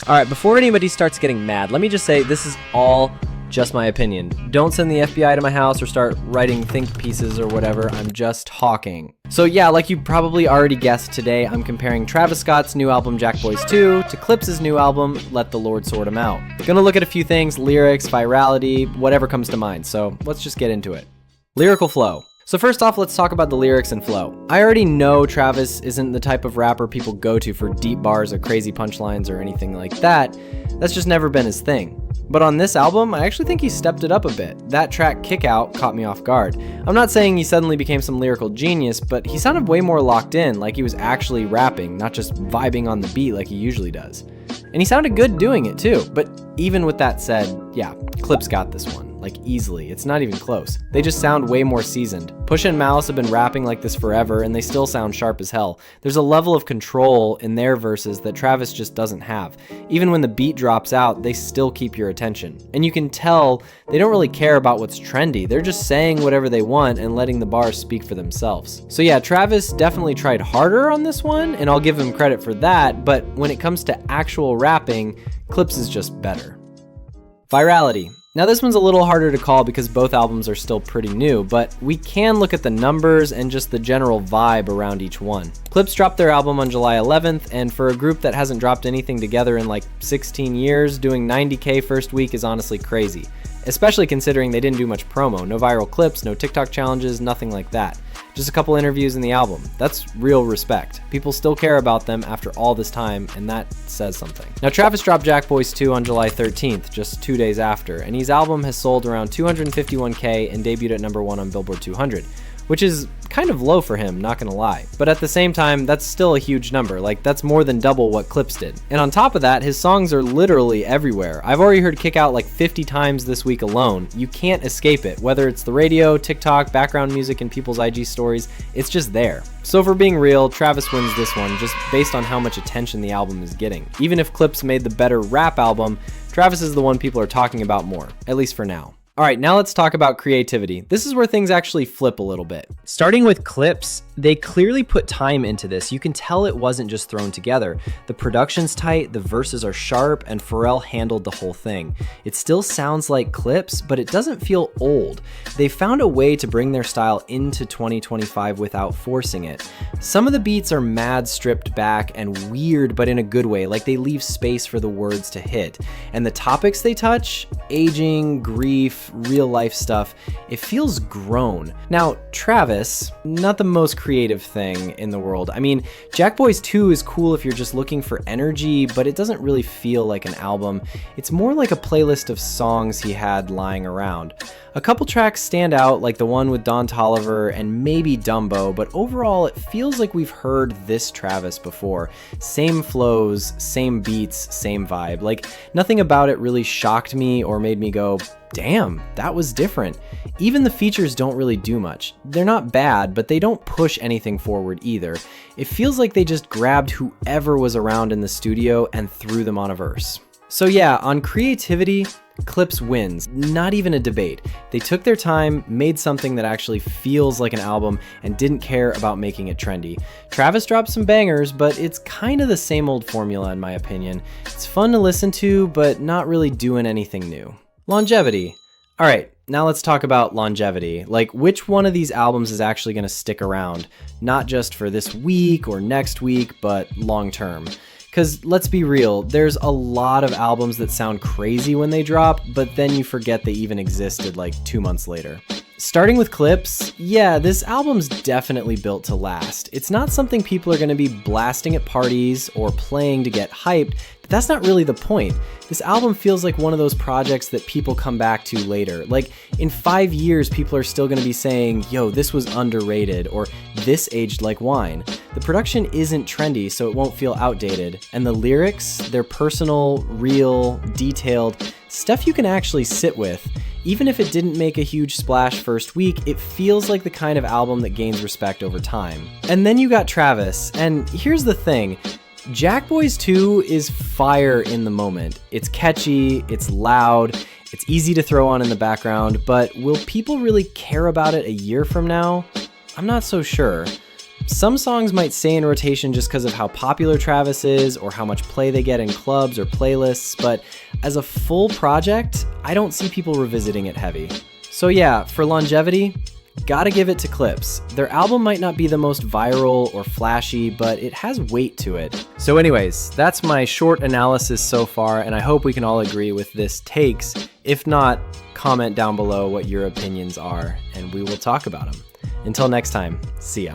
Alright, before anybody starts getting mad, let me just say this is all just my opinion. Don't send the FBI to my house or start writing think pieces or whatever. I'm just talking. So yeah, like you probably already guessed, today I'm comparing Travis Scott's new album Jackboys 2 to Clipse's new album Let the Lord Sort 'Em Out. Gonna look at a few things, lyrics, virality, whatever comes to mind. So let's just get into it. Lyrical Flow. So first off, let's talk about the lyrics and flow. I already know Travis isn't the type of rapper people go to for deep bars or crazy punchlines or anything like that. That's just never been his thing. But on this album, I actually think he stepped it up a bit. That track, Kick Out, caught me off guard. I'm not saying he suddenly became some lyrical genius, but he sounded way more locked in, like he was actually rapping, not just vibing on the beat like he usually does. And he sounded good doing it too. But even with that said, yeah, Clipse got this one. Like easily. It's not even close. They just sound way more seasoned. Pusha and Malice have been rapping like this forever and they still sound sharp as hell. There's a level of control in their verses that Travis just doesn't have. Even when the beat drops out, they still keep your attention. And you can tell they don't really care about what's trendy. They're just saying whatever they want and letting the bars speak for themselves. So yeah, Travis definitely tried harder on this one and I'll give him credit for that, but when it comes to actual rapping, Clipse is just better. Virality. Now this one's a little harder to call because both albums are still pretty new, but we can look at the numbers and just the general vibe around each one. Clipse dropped their album on July 11th, and for a group that hasn't dropped anything together in like 16 years, doing 90K first week is honestly crazy. Especially considering they didn't do much promo, no viral clips, no TikTok challenges, nothing like that. Just a couple interviews in the album. That's real respect. People still care about them after all this time, and that says something. Now Travis dropped Jackboys 2 on July 13th, just 2 days after, and his album has sold around 251K and debuted at #1 on Billboard 200. Which is kind of low for him, not gonna lie. But at the same time, that's still a huge number. Like, that's more than double what Clipse did. And on top of that, his songs are literally everywhere. I've already heard Kick Out like 50 times this week alone. You can't escape it. Whether it's the radio, TikTok, background music in people's IG stories, it's just there. So if we're being real, Travis wins this one just based on how much attention the album is getting. Even if Clipse made the better rap album, Travis is the one people are talking about more, at least for now. Alright, now let's talk about creativity. This is where things actually flip a little bit. Starting with Clipse, they clearly put time into this. You can tell it wasn't just thrown together. The production's tight, the verses are sharp, and Pharrell handled the whole thing. It still sounds like Clipse, but it doesn't feel old. They found a way to bring their style into 2025 without forcing it. Some of the beats are mad stripped back and weird, but in a good way, like they leave space for the words to hit. And the topics they touch, aging, grief, real life stuff, it feels grown. Now, Travis, not the most creative thing in the world. I mean, Jackboys 2 is cool if you're just looking for energy, but it doesn't really feel like an album. It's more like a playlist of songs he had lying around. A couple tracks stand out, like the one with Don Toliver and maybe Dumbo, but overall it feels like we've heard this Travis before. Same flows, same beats, same vibe. Like, nothing about it really shocked me or made me go, damn, that was different. Even the features don't really do much. They're not bad, but they don't push anything forward either. It feels like they just grabbed whoever was around in the studio and threw them on a verse. So yeah, on creativity, Clipse wins, not even a debate. They took their time, made something that actually feels like an album, and didn't care about making it trendy. Travis dropped some bangers, but it's kind of the same old formula in my opinion. It's fun to listen to, but not really doing anything new. Longevity. Alright, now let's talk about longevity. Like, which one of these albums is actually going to stick around? Not just for this week or next week, but long term. Because let's be real, there's a lot of albums that sound crazy when they drop, but then you forget they even existed like 2 months later. Starting with Clipse, yeah, this album's definitely built to last. It's not something people are going to be blasting at parties or playing to get hyped, but that's not really the point. This album feels like one of those projects that people come back to later. Like, in 5 years, people are still going to be saying, yo, this was underrated, or this aged like wine. The production isn't trendy, so it won't feel outdated. And the lyrics, they're personal, real, detailed, stuff you can actually sit with. Even if it didn't make a huge splash first week, it feels like the kind of album that gains respect over time. And then you got Travis, and here's the thing. Jackboys 2 is fire in the moment. It's catchy, it's loud, it's easy to throw on in the background, but will people really care about it a year from now? I'm not so sure. Some songs might stay in rotation just because of how popular Travis is or how much play they get in clubs or playlists, but as a full project, I don't see people revisiting it heavy. So yeah, for longevity, gotta give it to Clipse. Their album might not be the most viral or flashy, but it has weight to it. So anyways, that's my short analysis so far, and I hope we can all agree with this takes. If not, comment down below what your opinions are, and we will talk about them. Until next time, see ya.